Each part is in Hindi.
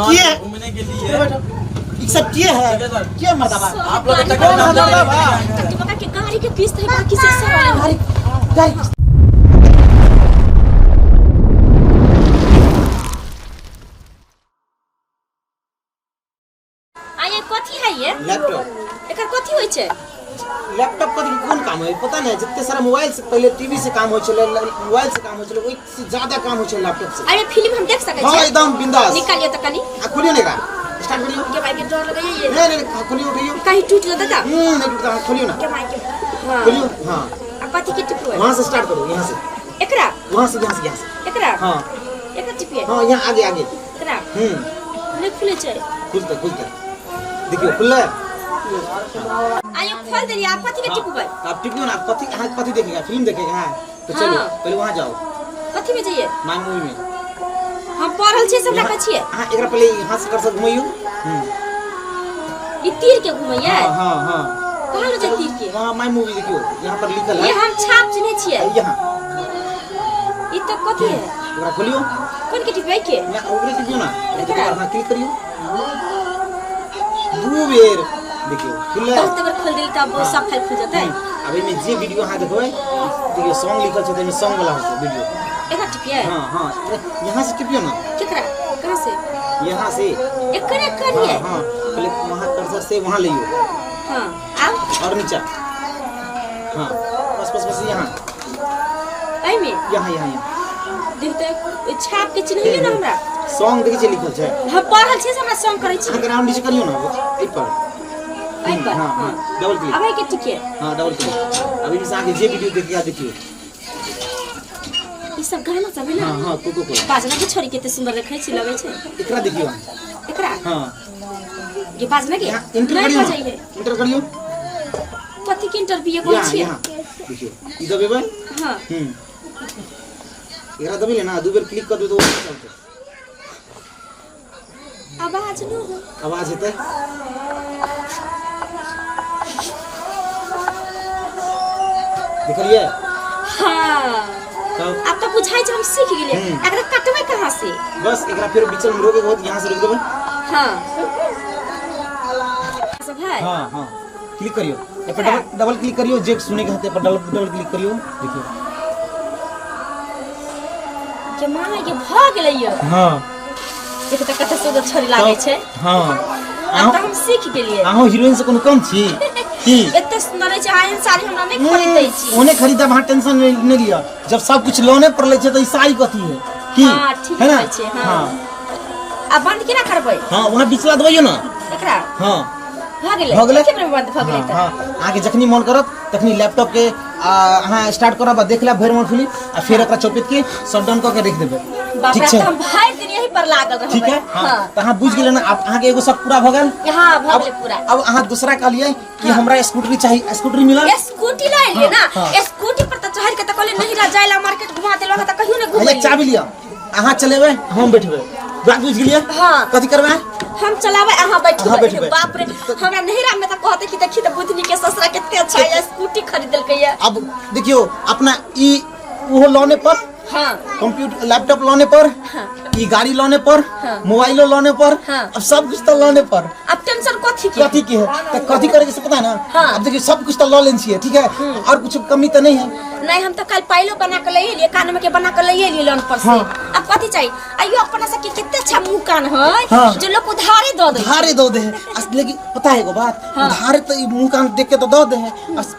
किए घूमने के लिए ये सब किए है क्या मर्दाबा आप लोग तक पता कि गाड़ी के किस्त है बाकी से सब गाड़ी आये कथी है ये लैपटॉप एकर कथी होय छै लैपटॉप का कौन काम है पता नहीं जितने सारा मोबाइल से पहले टीवी से काम हो चले मोबाइल से काम हो चले उससे ज्यादा काम हो चले लैपटॉप से अरे फिल्म हम देख सकै हां छी एकदम बिंदास निकालिए त कनी खोलियो नहीं का स्टार्ट करियो के भाई के डर लगे ये नहीं खोलियो उठियो कहीं टूट जाता का नहीं टूटता खोलियो ना के भाई के हां खोलियो हां अब कथी के टिपो है वहां से स्टार्ट करो यहां से एकरा वहां से यहां से एकरा हां एकरा टिपिए हां यहां आगे आगे एकरा नहीं खुले छै खुलता देखियो खुला आयो खोल दे आप कथी के टिपो आप टिपियो ना आप कथी देखेगा फिल्म देखेगा हां तो चलो पहले वहां जाओ कथी में जाइए माय मूवी में हम पढ़ल छी सब रखा छिए हां एकरा पहले यहां से कर सब घुमाइयो ई तीर के घुमाइए हां कहां ले तीर के वहां माय मूवी देखियो यहां पर लिखल है ये हम छाप चिन्हे छिए यहां ई तो कथी है एकरा खोलियो कौन के टिपै के ना ओकरे टिपियो ना हां क्लिक करियो दो बेर देखियो खुला बहुत बार खोल दिल तब सब फाइल खुल जाता है अभी में जे वीडियो हां देखो देखियो सॉन्ग लिखल छै त सॉन्ग वाला होता वीडियो एकरा टिपिए हां यहां से टिपियो ना केकरा कहां से यहां से एकरे करिए हां पहले वहां कर्सर से वहां लियो हां अब और नीचे हां बस यहां आई में यहां देखते छाप के चिन्हिए ना हमरा सॉन्ग देखि छै लिखल छै हम पढ़ल छी से हमरा सॉन्ग करै छी अगर हम नीचे करियो ना ए पर हां डबल क्लिक अब के टिके हां डबल क्लिक अभी से आगे जे वीडियो देखिया देखियो ई सब गाना सब है ना हां को बाजना के छोरी केते सुंदर देखै छी लगै छै एकरा देखियो एकरा हां ये बाजना के इंटर करियो कथी के इंटरव्यू कोन छी देखियो ई दबेबै हां एकरा दबे ना दो बार क्लिक कर दो तो चलते आवाज नो आवाज हेतै देखलिए हां तब अब तो बुझाई छ हम सीख गेलिए एकरा कटबै कहां से बस एकरा फिर बीच में रोके बहुत यहां से रोक देबै हां सब है हां क्लिक करियो ए पर डबल क्लिक करियो जे सुने के हाथे पर डबल क्लिक करियो देखियो के माने के भ गेलै हां एक त कते सुंदर छोरी लागे छै हां अब तो हम सीख गेलिए अहाँ हीरोइन से कोनो कम छी की एते सुंदर छै आयन साड़ी हमरा नहीं खरीदै छी ओने खरीदा वहां टेंशन नहीं लिया जब सब कुछ लोने पर ले छै त ई साड़ी कथी है की हां ठीक है ना छै हां अब बंद केना करबै हां वहां बिचला दबइयो ना एकरा हां भ गेलै केमरे बंद भ गेलै त हां आगे जखनी मन करत तखनी लैपटॉप के अहाँ स्टार्ट करब देखला भर मन फिल्म आ फिर एकरा चौपट के शट डाउन क के रख देबै ठीक छै हम भाई दिन यही पर लागल रहबै ठीक है हां त अहाँ बुझ गेलै ना अहाँ के एगो सब पूरा भ गेल हां भ गेलै पूरा अब अहाँ दूसरा कहलिए कि हमरा स्कूटरी चाहिए स्कूटरी मिलल स्कूटी ले लिए ना स्कूटी पर त चढ़ के त कहले नहीं ला जायला मार्केट घुमा देलो त कहियो ने घुमै चाबी लिया अहाँ चलेबै हम बैठबै बात बुझ गेलिए हां कथि करबै हम चलावे अहाँ बैठबै बाप रे हमरा नहिरा में त कहते कि देखी त बुधनी के ससुरा केते अच्छा है स्कूटी खरीदल के ये अब देखियो अपना ई वो लोने पर हां कंप्यूटर लैपटॉप लोने पर ई गाड़ी लोने पर मोबाइलो लोने पर अब सब कुछ तो लोने पर अब टेंशन कथी की है त कथी करे से पता है ना अब देखिए सब कुछ तो लो लेन छिए ठीक है और कुछ कमी तो नहीं है नहीं हम तो कल पाइलो बना के लिए कान में के बना के लिए लोन पर से अब कथी चाहिए आइयो अपना से के कितने अच्छा मुंह कान है जो लोग उधारे दो दे लेकिन पता है एगो बात उधारे तो मुंह कान देख के तो दो दे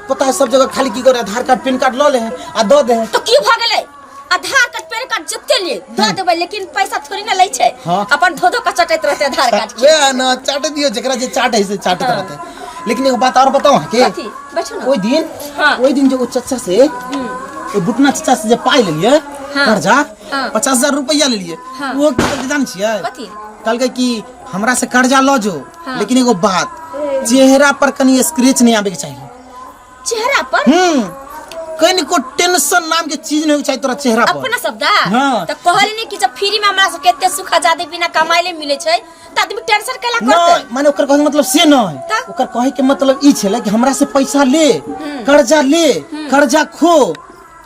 पता है सब जगह खाली की करे आधार कार्ड पैन कार्ड लो ले आ दो दे तो की भ गेलै आधार कार्ड पैन कार्ड जत्ते लिए दो देबै लेकिन पैसा थोड़ी ना लै छै अपन धोधो का चटैत रहते आधार कार्ड के ना चाट दियो जेकरा जे चाट है से चाटत रहते लेकिन एगो बात और बताओ के ओई दिन जो चच्चा से ओ बुटना चच्चा से जे पाई लेलिए कर्जा 50,000 रुपया ले लिए वो जान छियै कहलकै कि हमरा से कर्जा लो जो लेकिन एगो बात चेहरा पर कनी स्क्रैच नहीं आवे के चाहिए चेहरा पर कहीं को टेंशन नाम के चीज नहीं चाहिए तोरा चेहरा पर अपना शब्द त कहली नहीं कि जब फ्री में हमरा से केते सुख आजादी बिना कमाइले मिले छै त आदमी टेंशन केला करते माने ओकर कहे मतलब से नहीं ओकर कहे के मतलब ई छले कि हमरा से पैसा ले कर्जा खो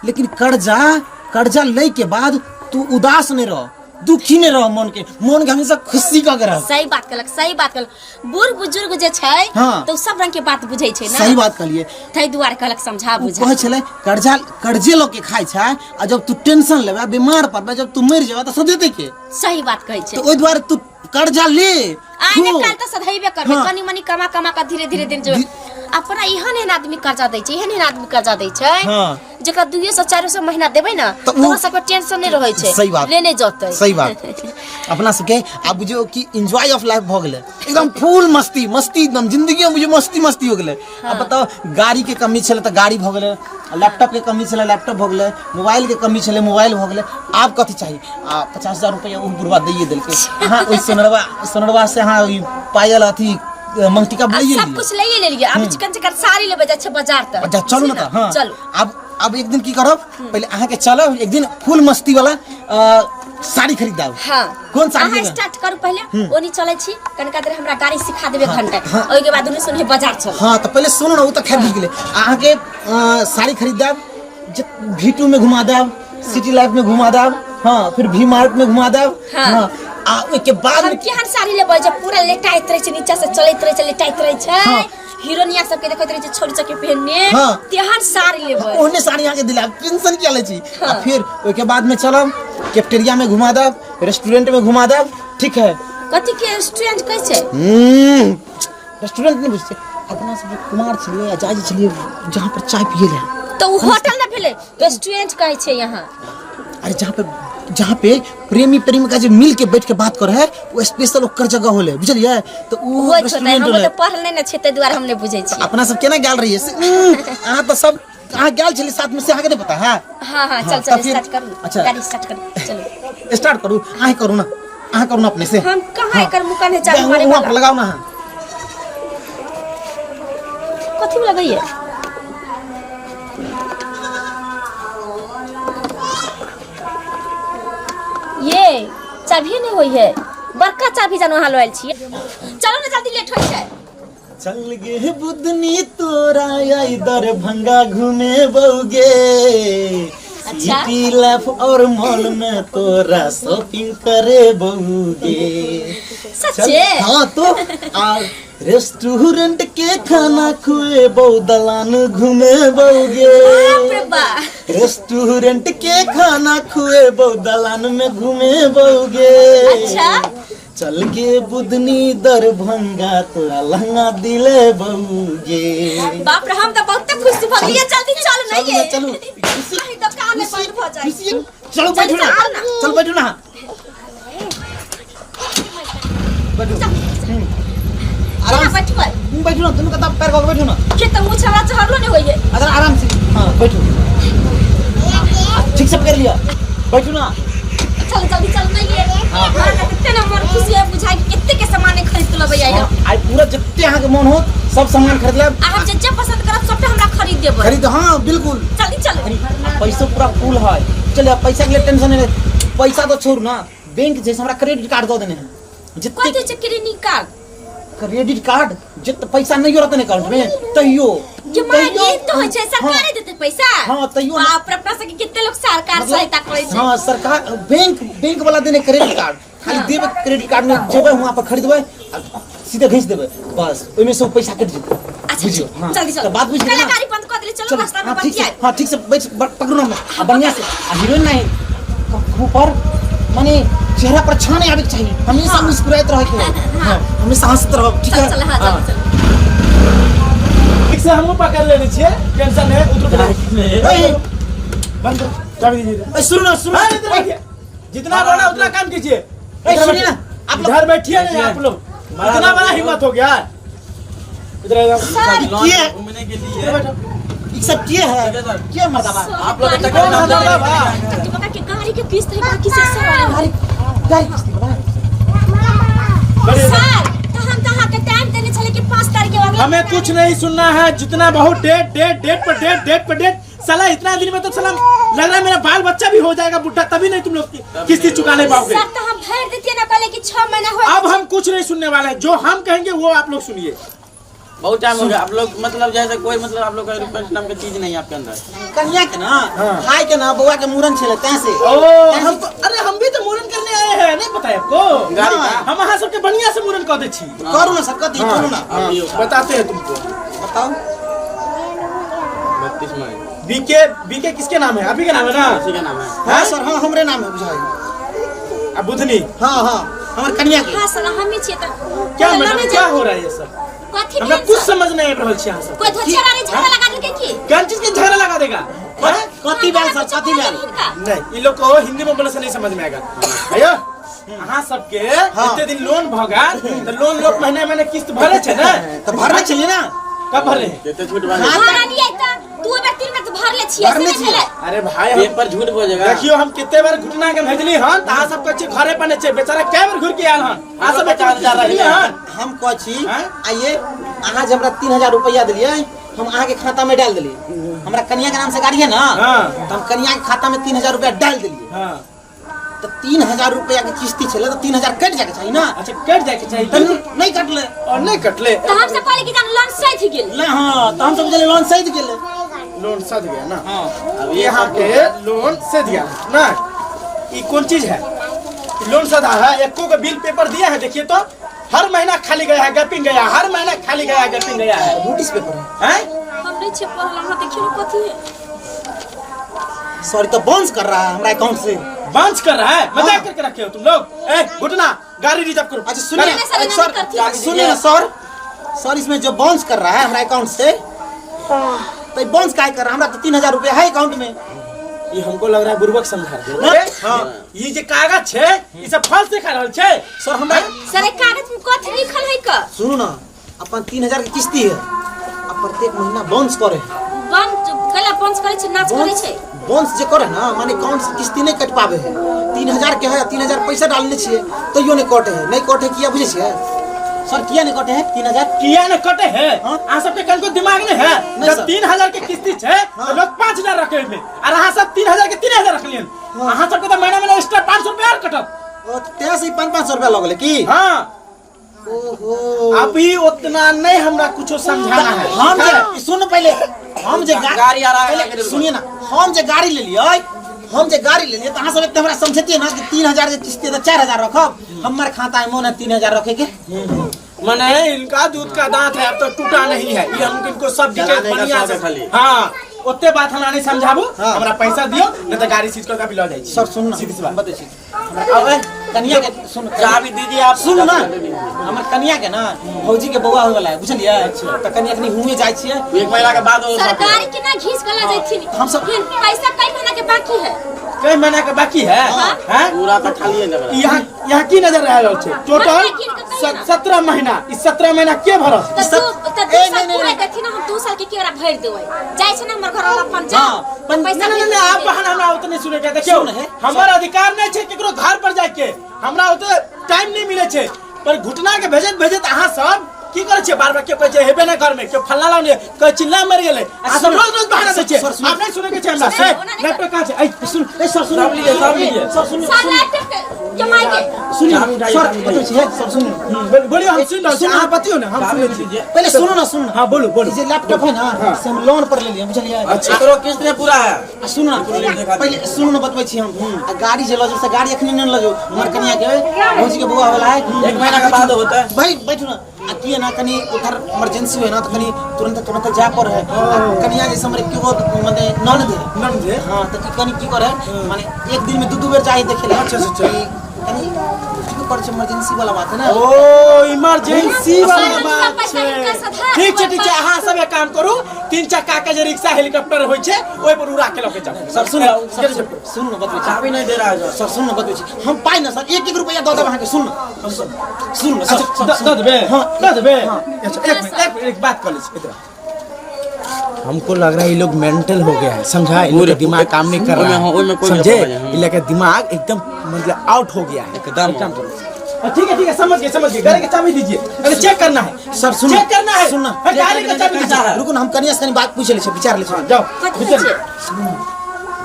लेकिन कर्जा ले के बाद तू उदास नहीं रह दुखी नहीं रहो मन के हमेशा खुशी का रहो। सही बात कहलक बूढ़ बुजुर्ग जे छै तो सब रंग के बात बुझै छै ना। सही बात कहलिए तै दुआरे कहलक समझा बुझा कहै छले कर्जे लोग के खाइ छै आ जब तू टेंशन लेबे बीमार पड़बे जब तू मर जेबे त सदेते के। सही बात कहै छै। तो ओइ द्वारे तू कर्जा ले आगे काल त सधैबे करबे कनी मनी कमा के धीरे दिन जो अपना एहन आदमी कर्जा दै छै एहन आदमी कर्जा दै छै जेकर 200-400 महीना देबै ना तो ओकरा सब टेंशन नहीं रहै छै। सही बात लेने जतै। सही बात अपना सबके आ बुझियो कि एंजॉय ऑफ लाइफ भ गेलै एकदम फुल मस्ती एकदम जिंदगी में बुझियो मस्ती हो गेलै। अब बताओ गाड़ी के कमी छले त गाड़ी भ गेलै, लैपटॉप के कमी छले लैपटॉप भ गेलै, मोबाइल के कमी छले मोबाइल भ गेलै। आप कथि चाहिए 50,000 रुपया उ बुढ़वा दैये देलकै। हां ओइ सोनरवा से हां पायल अथी मंगटिका बुलाइए सब कुछ ले लिए। अब चिकन साड़ी लेबे जाय छै बाजार त अच्छा चलू ना त। हां चलू अब एक दिन की करब पहले अहाँ के चलो एक दिन फुल मस्ती वाला साड़ी खरीद दाओ। हां कौन साड़ी अहाँ स्टार्ट करू पहले ओनी चलै छी कनका देर हमरा गाड़ी सिखा देबे घंटा ओइ के बाद दुनु सुने बाजार चल। हां तो पहले सुनो ना उ त खरीद गेले अहाँ के साड़ी खरीद दाओ V2 में घुमा दाओ, सिटी लाइफ में घुमा दाओ, हां फिर V मार्ट में घुमा दाओ। हां आ ओइ के बाद हम केहन साड़ी लेबै जे पूरा लेटाइत रहे छै नीचा से चलैत रहे छै लेटाइत रहे छै हीरोनिया सब के देखैत रहे छै छोरी सब के पहनने तेहन साड़ी लेबै ओहने साड़ी आके दिला टेंशन क्या ले छी। आ फिर ओइ के बाद में चलब कैफेटेरिया में घुमा दाओ, रेस्टोरेंट में घुमा दाओ। ठीक है कथि के रेस्टोरेंट कहै छै? रेस्टोरेंट नहीं बुझते अपना सब कुमार छलिए आजादी छलिए जहां पर चाय पिए ले तो होटल ना भेले रेस्टोरेंट कहै छै यहाँ। अरे जहाँ पे प्रेमी प्रेमिका जो मिल के बैठ के बात करे है वो स्पेशल ओकर जगह होले बुझलिए। तो वो रेस्टोरेंट हम तो पढ़ल नहीं ना छै ते द्वारा हम नहीं बुझै छी। अपना सब केना गेल रहिए अहाँ तो सब अहाँ गेल छली साथ में से अहाँ के नहीं पता है। हां चल स्टार्ट करू। अच्छा गाड़ी स्टार्ट करू चलो स्टार्ट करू अहाँ करू ना अपने से। हम कहां कर मुकाने चाल हमारे वहां पर लगाओ ना कथि में लगाइए ये चाबी नहीं होई है बड़का चाबी जानो हाल आइल छी। चलो ना जल्दी लेट होई छै। चल गे बुदनी तोरा आई दरभंगा घूमे बउगे सिटी लाइफ और मॉल में तोरा शॉपिंग करे बउगे। सच्चे हां तो रेस्टोरेंट के खाना खुए बहु दलान घूमे बउगे। बाप रे बाप रेस्टोरेंट के खाना खुए बहु दलान में घूमे बउगे। अच्छा चल के बुदनी दरभंगा तोरा लहंगा दिले बउगे। बाप रे हम तो बहुत खुश भ गेलिए जल्दी चल ना ये चलो कहीं दुकान में बंद भ जाए। चलो बैठो ना चल बैठो ना आराम बैठो बैठो ना तुम कता पैर को बैठो ना के त मुछ हमरा चढ़लो नहीं होई है। अगर आराम से हां बैठो ठीक से पकड़ लिया बैठो ना चल जल्दी चल ना ये हां कितने ना मन खुशी है बुझाई कि कितने के सामान खरीद लबै आई आई पूरा जितने अहाँ के मन हो सब सामान खरीद लेब। आप जे पसंद करब सबटा हमरा खरीद देबै। खरीद हां बिल्कुल जल्दी चल पैसा पूरा फुल है। चलिए पैसा के लिए टेंशन नहीं पैसा तो छोड़ ना बैंक जैसे हमरा क्रेडिट कार्ड दे देने हैं जितने कथि छै क्रेडिट कार्ड क्रेडिट कार्ड जितना पैसा नहीं रहते ना अकाउंट में तैयो कि मांगे तो होय छै सरकार देते पैसा। हां तैयो बाप रे अपना से कितने लोग सरकार सहायता करे छै। हां सरकार बैंक वाला देने क्रेडिट कार्ड खाली देबे क्रेडिट कार्ड में जेबे वहां पर खरीदबे सीधे भेज देबे बस ओइमे से पैसा कट जेतै। बुझियो हां जल्दी चल बात बुझ गए ना गाड़ी बंद कर देले चलो रास्ता में बंद किया। हां ठीक से बैठ पकड़ो ना बढ़िया से हीरोइन नहीं ऊपर माने चेहरा पर छाने आवे चाहिए हमेशा मुस्कुराते रहे के। हां हमेशा हंसते रहो ठीक है। चल हां चल ठीक से हम पकड़ लेने छिए टेंशन है उधर बंद कर दीजिए। सुनो जितना बड़ा उतना काम कीजिए। सुनिए ना आप इधर बैठिए ना आप लोग इतना बड़ा हिम्मत हो गया इधर किए घूमने के लिए सब किए है क्या मर्दाबा आप लोग तक मर्दाबा तू बता के गाड़ी के किस्त है बाकी से सब गाड़ी किस्त सर तो हम कहां के टाइम देने चले कि 5 तारीख के बाद हमें कुछ नहीं सुनना है जितना बहुत डेट पर डेट साला इतना दिन में तो साला लग रहा है मेरा बाल बच्चा भी हो जाएगा बुढ़ा तभी नहीं तुम लोग किस्ती चुकाने पाओगे। सर तो हम भर देते ना कले कि 6 महीना हो। अब हम कुछ नहीं सुनने वाले हैं जो हम कहेंगे वो आप लोग सुनिए बहुत टाइम हो गया आप लोग मतलब जैसे कोई मतलब आप लोग का रिक्वेस्ट नाम की चीज नहीं है आपके अंदर। कन्या के ना भाई के ना बउआ के मूरन छले तैसे अरे हम भी तो मूरन करने आए हैं, नहीं पता है आपको? गाड़ी का? हम अहाँ सबके बढ़िया से मूरन कर दे छी। करू ना सब कथी करू ना बताते हैं तुमको। बताओ 32 मई। बीके किसके नाम है? आप ही का नाम है ना? किसी का नाम है? हां सर हां हमरे नाम है बुझाई। अब बुधनी। हां हां हमर कन्या के। हां सर हम ही छिए त क्या मतलब क्या हो रहा है ये सब? कथी हमरा कुछ समझ नहीं आ रहल छी अहाँ सब। कोई धोछरा रे झगड़ा लगा देलके की? कौन चीज के झगड़ा लगा देगा? कथी बाल सर कथी बाल नहीं इन लोग को हिंदी में बोलने से नहीं समझ में आएगा। भैया अहाँ सबके इतने दिन लोन भगा तो लोन लोग महीने किस्त भरे छे ना? तो भरना चाहिए ना। कब भरे? कितने झूठ बोले? भरा नहीं है त तू व्यक्ति में तो भर ले छिए भरले से छिए। भेले। अरे भाई पेपर झूठ बोलेगा। देखियो हम कितने बार घुटना के भेजली हन त अहाँ सब कच्चे घरे पने छे बेचारा कै बार घुर के आयल हन। अहाँ सब 4000 रही हन। हम कह छी आइए अहाँ जब हमरा 3000 रुपया दिलिए हम अहाँ के खाता में डाल दिली। हमरा कन्या के नाम से गाड़ी है ना तो हम कन्या के खाता में 3000 रुपया डाल दिलिए। हां तो 3000 रुपया के किस्ती छले तो 3000 कट जाके चाहिए ना। अच्छा कट जाके चाहिए तो नहीं कटले और नहीं कटले तो हम से पहले की जान लोन सही गेल। ले हां तो हम सब जले लोन सही गेले। लोन सद गया ना? हां अब यहाँ के लोन सद गया ना? ये कौन चीज है? लोन सदा है एको का बिल पेपर दिया है देखिए तो हर महीना खाली गया है गैपिंग गया हर महीना खाली गया गैपिंग गया है। नोटिस पेपर हैं? हम नहीं छे पहला हम देखियो कथी है। सॉरी तो बाउंस कर रहा है हमारा अकाउंट से। बांच कर रहा है मजाक करके रखे हो तुम लोग। ए घुटना गाड़ी रिजर्व करो। अच्छा सुनिए नहीं, सर, नहीं करती है। सुनिए ना सर इसमें जो बाउंस कर रहा है हमारा अकाउंट से तो बाउंस काहे कर रहा है? हमरा तो 3000 रुपया है अकाउंट में। ये हमको लग रहा है बुर्बक समझा रहे हाँ। हो। ये जो कागज छे ये सब फॉल्स दिखा रहल छे। सर हमरा सर एक कागज में कथी लिखल है का? सुनो ना अपन 3000 की किस्ती है अब प्रत्येक महीना बाउंस करे। बंद कला पंच करे छे नाच करे छे। बाउंस जे करे ना माने अकाउंट से किस्ती नहीं कट पावे है। 3000 के है 3000 पैसा डालने छिए तो यो नहीं कटे है। नहीं कटे किया बुझे छिए सर किया नहीं कटे है 3000 किया न कटे है? हाँ? आ सबके कल को दिमाग नहीं है? नहीं जब सर। 3000 के किस्ती छे तो लोग 5000 रखे में और अहाँ सब 3000 के 3000 रख लियन। अहाँ सबके तो महीना में एक्स्ट्रा 500 रुपया और कटत। ओ तेरा से 500 रुपया लगले की। हां ओहो अभी उतना नहीं हमरा कुछ समझाना है। हम जे सुन पहले हम जे गाड़ी आ रहा है पहले सुनिए ना हम जे गाड़ी ले लिए तो अहाँ सब हमरा समझतिए ना कि 3000 के किस्ती तो 4000 रखब हमर खाता में मोने 3000 रखे के। मने इनका दूध का दांत है अब तो टूटा नहीं है। ये हम इनको सब डिटेल चलाने का बढ़िया शौक से है खाली। हां ओते बात हमरा नहीं समझाबू। हाँ। हमरा पैसा दियो नहीं तो गाड़ी सीज कर भी ले जाई। सर सुन ना सीधी सी बात। बता छी अब कन्या के सुन चाबी दीजिए आप। सुन ना हमर कन्या के ना भौजी के बौआ होय वाला है बुझलिए तो कन्या कनी हुए जाय छिए 1 महीना के बाद वो सरकारी के ना घीस कला जैथिन। हम सब- फिर पैसा कई महीना के बाकी है। कई महीना के बाकी है? हैं? पूरा तो खाली है लग रहा है। यहाँ की नजर रह रहल छे टोटल 17 महीना। इस 17 महीना के भरस? तो सब- तू तो ए, 2 साल नहीं, पूरा नहीं। कथी ना हम 2 साल के केरा भर देबै। जाय छे ना हमर घर वाला अपन जा। हाँ, पैसा नहीं आप बहन हमरा उतने सुने के देखियो सुन है। हमर अधिकार नहीं छे केकरो घर पर जाय के। हमरा उतने टाइम नहीं मिले छे पर घुटना के भेजत अहाँ सब की करे छे? बार-बार के कहै छे हेबे ना घर में के फल्ला लाउने कह चिल्ला मर गेले। आ सब रोज बहाना दे छे। सर, सुन। आप नहीं सुने के छे हमरा से? लैपटॉप कहां छे? ए सुन ए सर सुन सब लीजिए, सब लीजिए। सर सुन साला जमाई के सुनिए चाबी उठाइए, सर चाबी बता छी सर सुनिए बोलिए हम सुन रहे हैं। आप बताइए ना हम सुने छी। पहले सुनो ना सुन हां बोलो बोलो। ये जे लैपटॉप है ना से हम लोन पर ले लिए बुझलिए। अच्छा एकरो किस्त में पूरा है। सुन ना पहले सुन ना बतबै छी हम आ गाड़ी जे लजो से गाड़ी एखनी न लजो हमर कन्या के भौजी के बौआ वाला है 1 महीना के बाद होता है। भाई बैठो ना आ किए ना कनी उधर इमरजेंसी है ना तो कनी तुरंत जा पर है कन्या जैसे हमरे के वो माने नन दे हां तो कनी की करे माने एक दिन में दो बेर जाए देखे ले। अच्छा, अच्छा। कनी की करे इमरजेंसी वाला बात है ना। ओ इमरजेंसी वाला सर, बात पैसा छे। हिनका सधा- ठीक छे अहाँ सब एक काम करू 3 चक्का के जे रिक्शा हेलीकॉप्टर होय छे ओय पर उड़ा के लके जाओ। सर सुन सुन ना बतबै छी चाबी नहीं दे रहा है सर सुन ना बतबै छी हम पाई ना सर 1-1 रुपया दे देब अहाँ के सुन ना सुन ना सर दे देबे हाँ दे देबे। अच्छा एक मिनट एक बात कर लीजिए इधर। हमको लग रहा है ये लोग मेंटल हो गया है समझा इन लोग का दिमाग काम नहीं कर रहा है समझे इन लोग का दिमाग एकदम मतलब आउट हो गया है एकदम। ठीक है समझ गए गाड़ी की चाबी दीजिए अरे चेक करना है। सर सुन चेक करना है सुन ना गाड़ी की चाबी दीजिए। रुको ना हम कन्या से कनी बात पूछ ले छी विचार ले छी। जाओ कथी भीतर छे?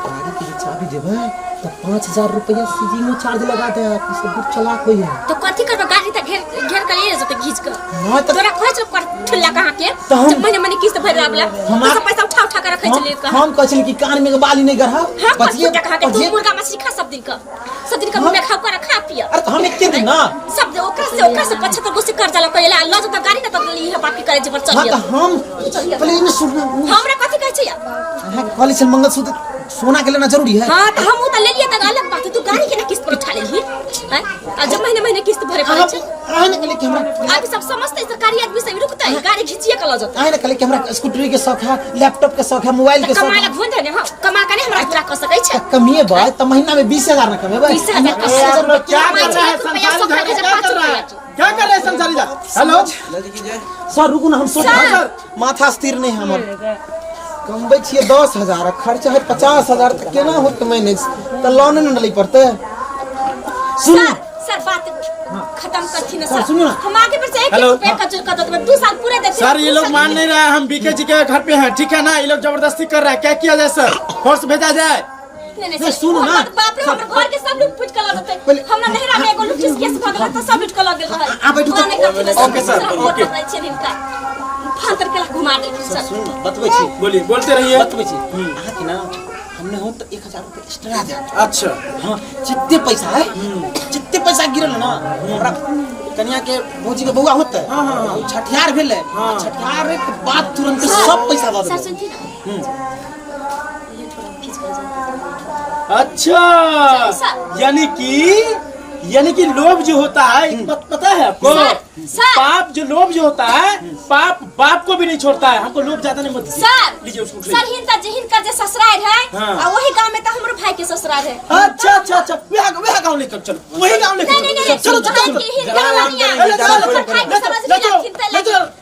गाड़ी की चाबी देबै तो 5000 रुपया सीजी में चार्ज लगा दे आप सब चला कोई है तो कथी करबा गाड़ी त घेर घेर कर ले जते घीच चीज का हां तो तोरा खोज कर ठुल्ला कहां के तो हम- जब महीने किस्त भर आबला तो सब पैसा उठा उठा के रखे चले का हम कहछिन कि कान में के बाली नहीं गरहा हां बचिए कहां के तू मुर्गा मछली खा सब दिन का मुंह खा कर खा पिया अरे तो हम एक दिन ना सब ओकरा से 75 गो से कर्जा ला कइला अल्लाह जो गाड़ी ना तब ली है बाकी करे जे पर हां चलिए तो हम पहले इने सुन हमरा कथि कहै छै यार हां कॉलेज से मंगलसूत्र सोना के लेना जरूरी है हां तो हम त ले लिए त अलग बात है तू गाड़ी के ना किस्त पर उठा ले ही हैं आ जब महीने किस्त भरे पड़े छै आने के लिए कि हमरा आप सब समझते सरकारी आदमी से रुकता है गाड़ी खींचिए कला जाता आने के लिए कि हमरा स्कूटरी के शौक है लैपटॉप के शौक है मोबाइल के शौक कमाई है ला घुन धने हां कमा के हमरा पूरा कर सकै छै कमिए भाई तो महीना में 20000 ना कमेबे 20000 का यार लोग क्या कमाई कर रहा है रुपया संसारी सब क्या कर रहा है क्या कर रहे हैं संसारी जा हेलो जल्दी कीजिए। सर रुकू ना हम सोच सर। सर माथा स्थिर नहीं है हमर कमबै छियै 10000 खर्चा है 50000 तक केना होत मैनेज त लोन न लै पड़ते सुन सर बात खत्म करथी ना सर, सर सुनियो ना। हम आगे बढ़ से एक हेलो। रुपया का चुल कर दो 2 साल पूरे देते सर ये लोग मान नहीं रहा है हम बीके जी के घर पे हैं ठीक है ना ये लोग जबरदस्ती कर रहा है क्या किया जाए सर फोर्स भेजा जाए नहीं सुनो ना। बाप रे हमर घर के सब लोग पूछ के लगते पहले- हमरा नहरा में एगो लुचिस केस भगल त सब लुट के लग गेल रहे आ बैठू तो। Okay sir, okay. फांतर के घुमा दे सर सुन बतबै छी बोलिए बोलते रहिए बतबै छी अहाँ के ना हमने हो तो 1000 रुपया एक्स्ट्रा दे अच्छा हां जितने पैसा है जितने पैसा गिरल ना हमरा कन्या के भौजी के बौआ होते हां छठियार भेले छठियार के बाद तुरंत सब पैसा दे सर देबै सुनती ना अच्छा सर। यानी कि लोभ जो होता है पता है आपको सर। पाप जो लोभ जो होता है पाप बाप को भी नहीं छोड़ता है हमको लोभ ज्यादा नहीं मत दीजिए। सर लीजिए उसको सर हिन का जे ससुराल है हाँ। और वही गांव में तो हमरो भाई के ससुराल है अच्छा अच्छा अच्छा वह गाँव लेकर चलो वही गाँव लेकर नहीं नहीं चलो चलो चलो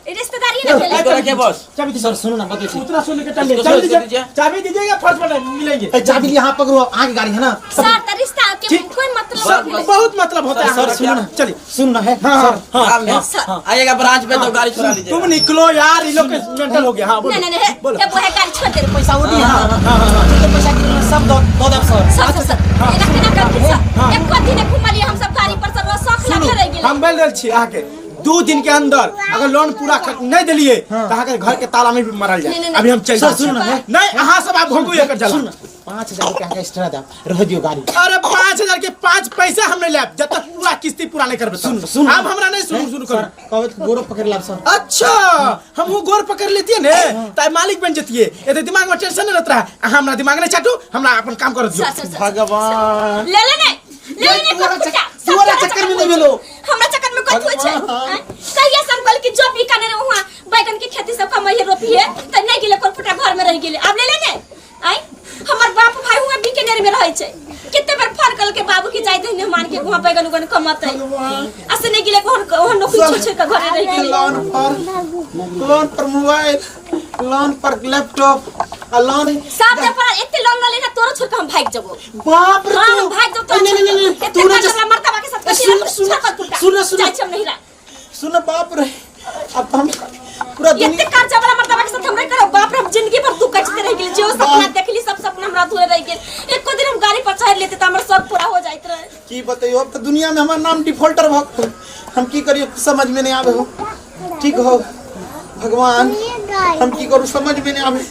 रिश्तेदारी ना क्या भेले रखे बॉस? चाबी दीजिए सर सुनो ना बतबै छी उतना सोने के टल्ले इसको चाबी दीजिए। दीजिए चाबी दीजिएगा फर्स्ट पर मिलेंगे ए चाबी यहां पकड़ो आगे गाड़ी है ना सर त रिश्ता के ठीक। कोई मतलब सर, नहीं बहुत मतलब होता है सर हमारा। सुनो ना चलिए सुन ना है हाँ सर हाँ आप में सर। आइएगा ब्रांच पे तो गाड़ी छुड़ा लीजिए। तुम निकलो यार ये लोग मेंटल हो गया हाँ बोलो नहीं नहीं बोलो ये वो है गाड़ी छोड़ दे रे पैसा पैसा होती है हां जितने पैसा गिरल सब दो दे सर सर सर ये रखना कर सर एक को दिन घुमलिए हम सब गाड़ी पर सर शौक लगे रह गेल हम बोल रहे छी आके 2 दिन के अंदर अगर लोन पूरा नहीं दिलिए तो आके घर के ताला में भी मरल नहीं, जाए नहीं, अभी हम चल सर, सुनो ना, है? नहीं हाँ सब आप भोंकू लेकर चलो सुन 5000 रुपया का एक्स्ट्रा दे रह दियो गाड़ी अरे 5000 के 5 पैसे हमने ले जब तक पूरा किस्ती पूरा नहीं कर सुन सुन अब हमरा नहीं सुन सर कर कहबे तो गोरो पकड़ लाब सर अच्छा हम वो गोर पकड़ लेती है ना ताई मालिक बन जाती है ये तो दिमाग में टेंशन नहीं रहता है हमरा दिमाग नहीं चाटू हमरा अपन काम कर दियो सर, सर, सर, भगवान ले ले तुम्हारा चक्कर में नहीं भेलो हमरा चक्कर में कोई छै भगवान। कहिया सब कल की जॉब भी करने वहां बैगन की खेती सब कमाई रोपी है त नहीं गेले कोन फुटा घर में रह गेले अब ले ले आई हमर बाप भाई हुआ बीकानेर में रहै छै कितने बार फोन कल के बाबू की जाई दे मान के वहां बैगन उगन कमाते असे नहीं गेले कोन नौकरी छोड़ के घरे रह गेले लोन पर मोबाइल लोन पर लैपटॉप लोन साथ दे पर एते लोन ले लेना तोरो छोड़ के हम भाग जबो बाप रे हां हम भाग जब तो नहीं तू ना मरतबा के साथ सुन नहीं रहा सुन बाप रे अब हम पूरा इतने दुनिया कर्जा वाला मर्दबा के साथ हम नहीं करो बाप रे हम जिंदगी भर दुख कटते रह गेल जो सपना देखली सब सपना हमरा अधूरे रह गेल एको दिन हम गाड़ी पर चढ़ लेते त हमर सब पूरा हो जाइत रहे की बताइयो अब तो दुनिया में हमारा नाम डिफॉल्टर भ हम की करियो समझ में नहीं आवे हो ठीक हो भगवान हम की करू समझ में नहीं आवे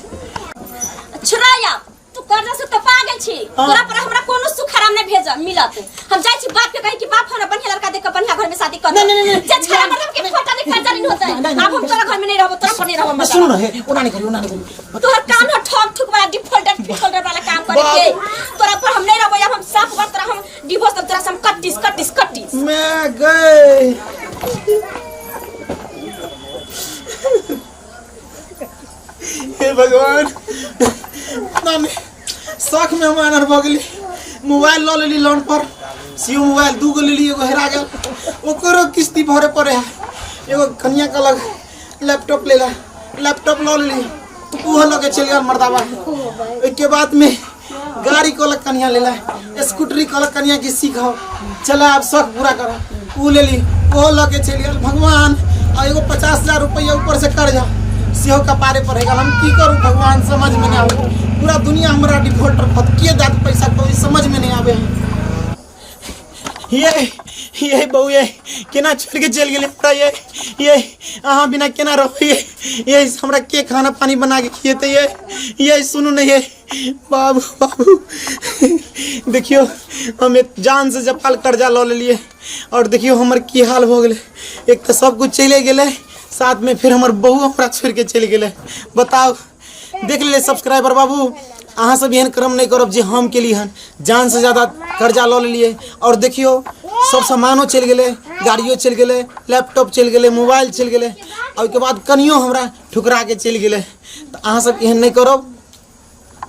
छुराया तू कर्जा से तो पागल छी तोरा पर हमरा कोनो सुख आराम नहीं भेजा मिलत हम जाई छी बाप के कहि कि बाप हमरा बढ़िया लड़का देख के बढ़िया घर में शादी कर नहीं, जे छरा मतलब के फोटा नहीं कर्जा नहीं होता है अब हम तोरा घर में नहीं रहबो तोरा पर नहीं रहबो सुनो ना है ओना नहीं करियो तोहर काम है ठग ठुक वाला डिफॉल्टर वाला काम करे के तोरा पर हम नहीं रहबो अब हम साफ बात तोरा हम डिवोर्स तोरा से हम कट्टिस मैं गए हे भगवान नानी शौक में हम आनर भगली मोबाइल ल लेली लोन पर सीओ मोबाइल 2 गो लेली एगो हेरा गेल ओकरो किस्ती भरे पड़े है एगो कन्या का लग लैपटॉप लेला लैपटॉप ल लेली ओहो लगे चल गेल मर्दाबा के बाद में गाड़ी को लग कन्या लेला स्कूटरी को लग कन्या की सीखो चला अब शौक पूरा करो ऊ लेली ओहो लगे चल गेल भगवान आ एगो 50000 रुपया ऊपर से कर्जा सेहो कपारे पर है हम की करूं भगवान समझ में नहीं आवे पूरा दुनिया हमरा डिफॉल्टर फत के दाद पैसा कोई समझ में नहीं आवे ये बहू ये केना छोड़ के चल गेले हमरा ये अहाँ बिना केना रहो ये हमरा के खाना पानी बना के खिएते ये सुनू नहीं ये बाबू बाबू देखियो हम जान से जपाल कर्जा लो लेलिए और देखियो हमर की हाल हो गेले। एक तो सब कुछ चले गेले साथ में फिर हमर बहू हमरा छोड़ के चल गेले। बताओ देख ले सब्सक्राइबर बाबू अहाँ सब एहन कर्म नहीं करब जे हम के लिए हन जान से ज़्यादा कर्जा लो लेलिए और देखियो सब सामानो चल गए गाड़ियों चल गए लैपटॉप चल गए मोबाइल चल गए और के बाद कनियो हमरा ठुकरा के चल गए। तो अहाँ सब एहन नहीं करब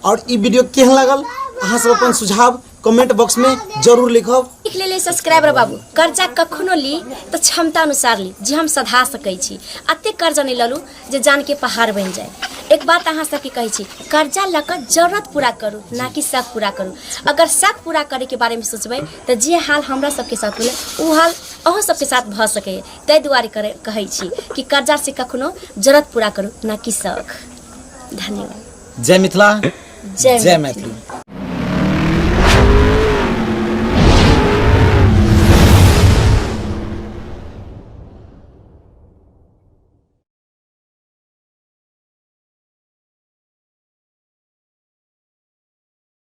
और ई वीडियो केहन लागल अहाँ सब अपन सुझाव कमेंट बॉक्स में जरूर लिखब। लिख ले सब्सक्राइबर बाबू कर्जा कखनो ली तो क्षमता अनुसार ली जे हम सधा सकै छी। अते कर्जा नहीं ललू जे जान के पहाड़ बन जाए। एक बात अहाँ सबके कहै छी कर्जा लकर जरूरत पूरा करू ना कि शक पूरा करू। अगर शक पूरा करे के बारे में सोचबै तो जे हाल हमरा सबके साथ होले उ हाल अहूँ सबके साथ भ सके। ताहि दुआरे कहै छी कि कर्जा से कखनो जरूरत पूरा करू ना कि शक। धन्यवाद। जय मिथिला जय मैथिली।